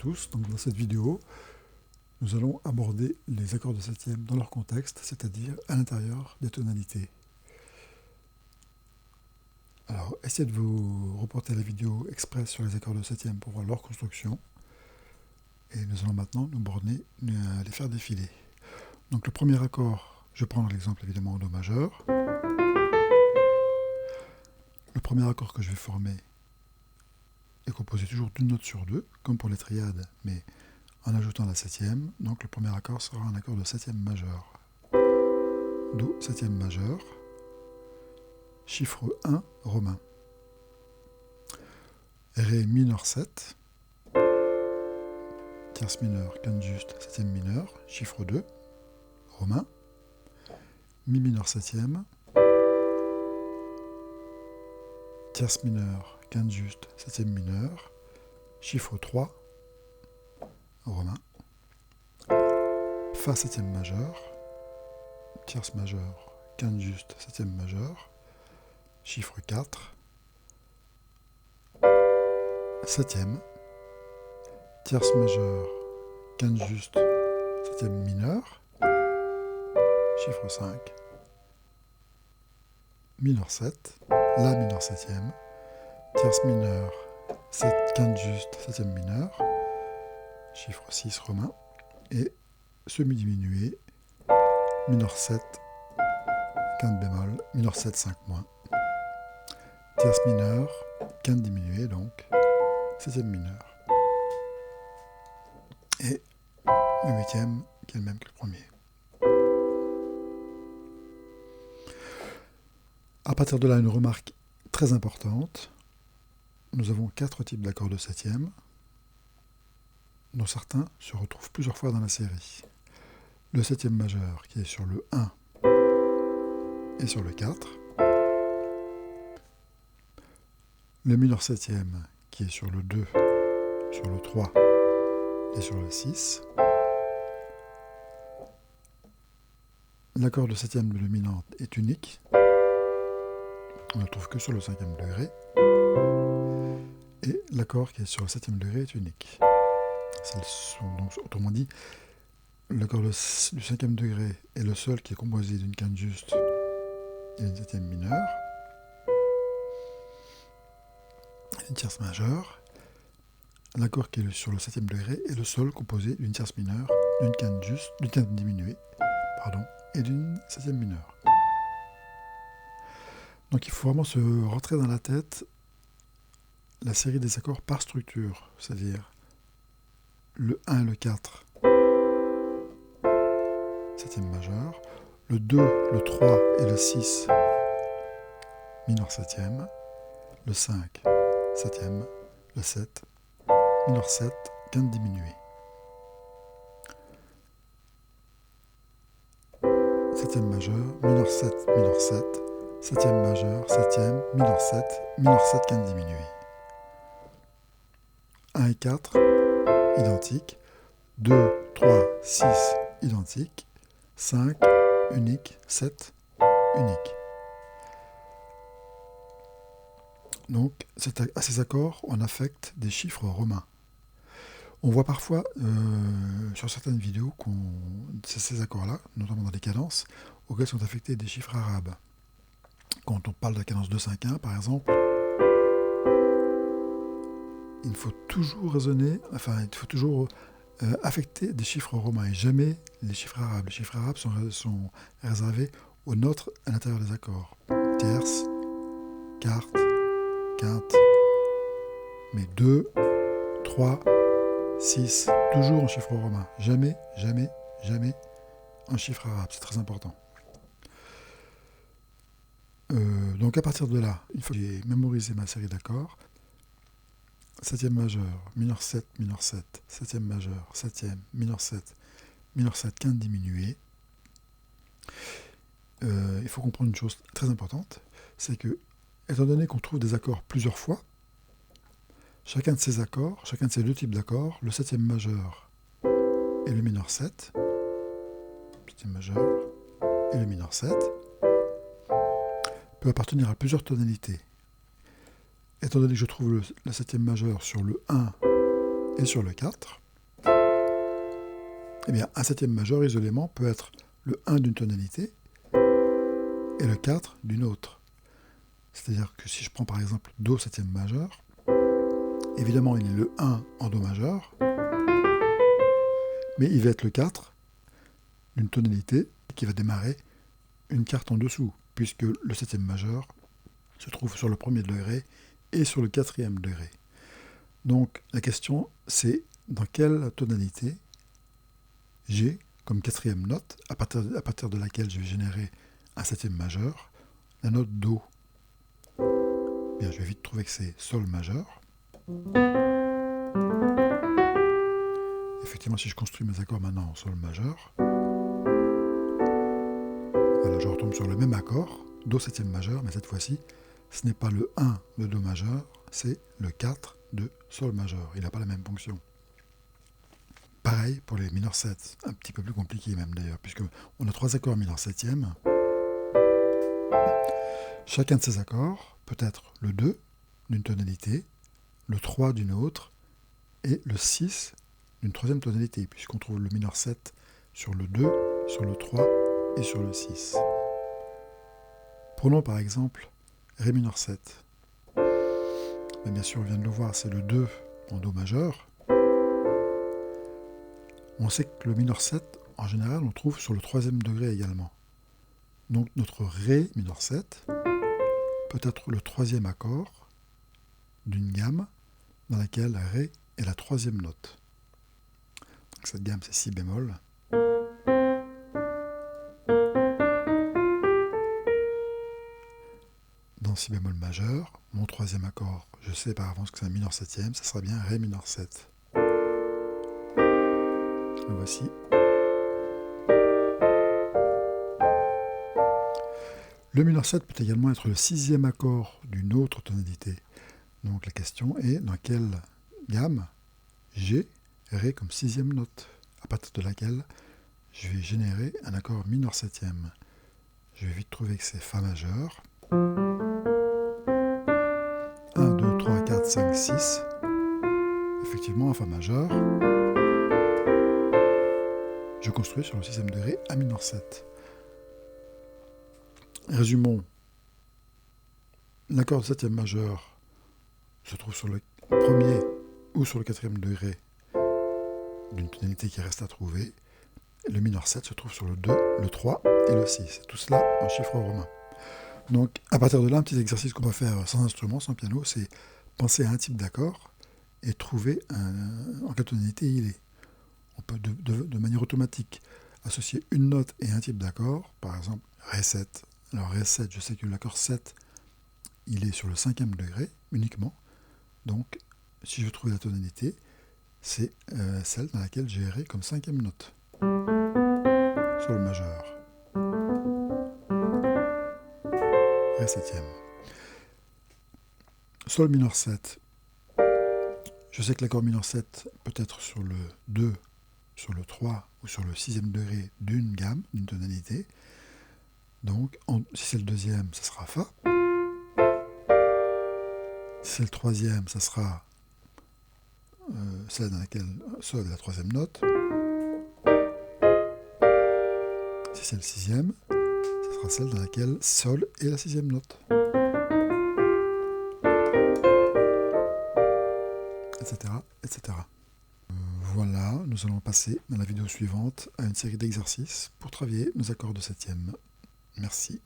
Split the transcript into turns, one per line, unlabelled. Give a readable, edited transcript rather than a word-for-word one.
tous. Donc, dans cette vidéo, nous allons aborder les accords de septième dans leur contexte, c'est-à-dire à l'intérieur des tonalités. Alors, essayez de vous reporter la vidéo express sur les accords de septième pour voir leur construction. Et nous allons maintenant nous borner à les faire défiler. Donc le premier accord, je vais prendre l'exemple évidemment en Do majeur. Le premier accord que je vais former est composé toujours d'une note sur deux, comme pour les triades, mais en ajoutant la septième. Donc le premier accord sera un accord de septième majeur. Do septième majeur, chiffre 1 romain. Ré mineur 7, tierce mineure, quinte juste, septième mineur, chiffre 2, romain. Mi mineur septième, tierce mineure, quinte juste, septième mineur, chiffre 3, romain. Fa septième majeur, tierce majeure, quinte juste, septième majeur, chiffre 4, septième, tierce majeure, quinte juste, septième mineur, chiffre 5, mineur 7, La mineur septième, tierce mineure, quinte juste, septième mineur, chiffre 6 romain, et semi-diminué, mineur 7, quinte bémol, mineur 7, 5 moins, tierce mineure, quinte diminuée donc, septième mineur. Et le huitième qui est le même que le premier. À partir de là, une remarque très importante. Nous avons 4 types d'accords de septième, dont certains se retrouvent plusieurs fois dans la série. Le septième majeur qui est sur le 1 et sur le 4. Le mineur septième qui est sur le 2, sur le 3 et sur le 6. L'accord de septième dominante est unique. On ne le trouve que sur le cinquième degré. Et l'accord qui est sur le septième degré est unique. Donc, autrement dit, l'accord du cinquième degré est le seul qui est composé d'une quinte juste et d'une septième mineure, et d'une tierce majeure. L'accord qui est sur le septième degré est le seul composé d'une tierce mineure, d'une quinte juste, d'une quinte diminuée, et d'une septième mineure. Donc il faut vraiment se rentrer dans la tête la série des accords par structure, c'est-à-dire le 1 et le 4, septième majeur, le 2, le 3 et le 6, mineur septième, le 5, septième, le 7, mineur 7, quinte diminuée. Septième majeur, mineur 7, septième majeur, septième, mineur 7, quinte diminuée. 1 et 4, identiques. 2, 3, 6, identiques. 5, unique. 7, unique. Donc, à ces accords, on affecte des chiffres romains. On voit parfois sur certaines vidéos ces accords-là, notamment dans les cadences, auxquels sont affectés des chiffres arabes. Quand on parle de la cadence 2-5-1, par exemple, il faut toujours raisonner, il faut toujours affecter des chiffres romains et jamais les chiffres arabes. Les chiffres arabes sont réservés aux notes à l'intérieur des accords. Tierce, quarte, quinte, mais 2, 3, 6, toujours en chiffre romain. Jamais, jamais, jamais en chiffre arabe. C'est très important. Donc à partir de là, il faut que j'ai mémorisé ma série d'accords. Septième majeur, mineur 7, septième majeur, septième, mineur 7, quinte diminuée. Il faut comprendre une chose très importante, c'est que, étant donné qu'on trouve des accords plusieurs fois, chacun de ces accords, chacun de ces deux types d'accords, le septième majeur et le mineur 7, septième majeur et le mineur 7, peut appartenir à plusieurs tonalités. Étant donné que je trouve le septième majeur sur le 1 et sur le 4, eh bien un septième majeur isolément peut être le 1 d'une tonalité et le 4 d'une autre. C'est-à-dire que si je prends par exemple Do septième majeur, évidemment il est le 1 en Do majeur, mais il va être le 4 d'une tonalité qui va démarrer une quarte en dessous, puisque le septième majeur se trouve sur le premier degré et sur le quatrième degré. Donc la question c'est dans quelle tonalité j'ai comme quatrième note, à partir de laquelle je vais générer un septième majeur, la note Do. Bien, je vais vite trouver que c'est Sol majeur. Effectivement, si je construis mes accords maintenant en Sol majeur, voilà, je retombe sur le même accord, Do septième majeur, mais cette fois-ci, ce n'est pas le 1 de Do majeur, c'est le 4 de Sol majeur. Il n'a pas la même fonction. Pareil pour les mineurs 7, un petit peu plus compliqué même d'ailleurs, puisqu'on a 3 accords mineurs septième. Chacun de ces accords peut être le 2 d'une tonalité, le 3 d'une autre, et le 6 d'une troisième tonalité, puisqu'on trouve le mineur 7 sur le 2, sur le 3 et sur le 6. Prenons par exemple Ré mineur 7. Mais bien sûr, on vient de le voir, c'est le 2 en Do majeur. On sait que le mineur 7, en général, on le trouve sur le troisième degré également. Donc notre Ré mineur 7 peut être le troisième accord d'une gamme dans laquelle Ré est la troisième note. Donc cette gamme c'est Si bémol. Dans Si bémol majeur, mon troisième accord, je sais par avance que c'est un mineur septième, ça sera bien Ré mineur 7. Le voici. Le mineur 7 peut également être le sixième accord d'une autre tonalité. Donc la question est dans quelle gamme j'ai Ré comme sixième note, à partir de laquelle je vais générer un accord mineur septième. Je vais vite trouver que c'est Fa majeur. 1, 2, 3, 4, 5, 6. Effectivement, un Fa majeur. Je construis sur le sixième degré un mineur 7. Résumons. L'accord de septième majeur se trouve sur le premier ou sur le quatrième degré d'une tonalité qui reste à trouver. Le mineur 7 se trouve sur le 2, le 3 et le 6. Tout cela en chiffres romains. Donc, à partir de là, un petit exercice qu'on va faire sans instrument, sans piano, c'est penser à un type d'accord et trouver en quelle tonalité il est. On peut de manière automatique associer une note et un type d'accord, par exemple Ré 7. Alors Ré 7, je sais que l'accord 7, il est sur le cinquième degré uniquement. Donc, si je veux trouver la tonalité, c'est celle dans laquelle j'ai Ré comme cinquième note. Sol majeur. Ré septième. Sol mineur 7. Je sais que l'accord mineur 7 peut être sur le 2, sur le 3 ou sur le sixième degré d'une gamme, d'une tonalité. Donc, si c'est le deuxième, ça sera Fa. Si c'est le troisième, ça sera celle dans laquelle Sol est la troisième note. Si c'est le sixième, ça sera celle dans laquelle Sol est la sixième note. Etc. etc. Voilà, nous allons passer dans la vidéo suivante à une série d'exercices pour travailler nos accords de septième. Merci.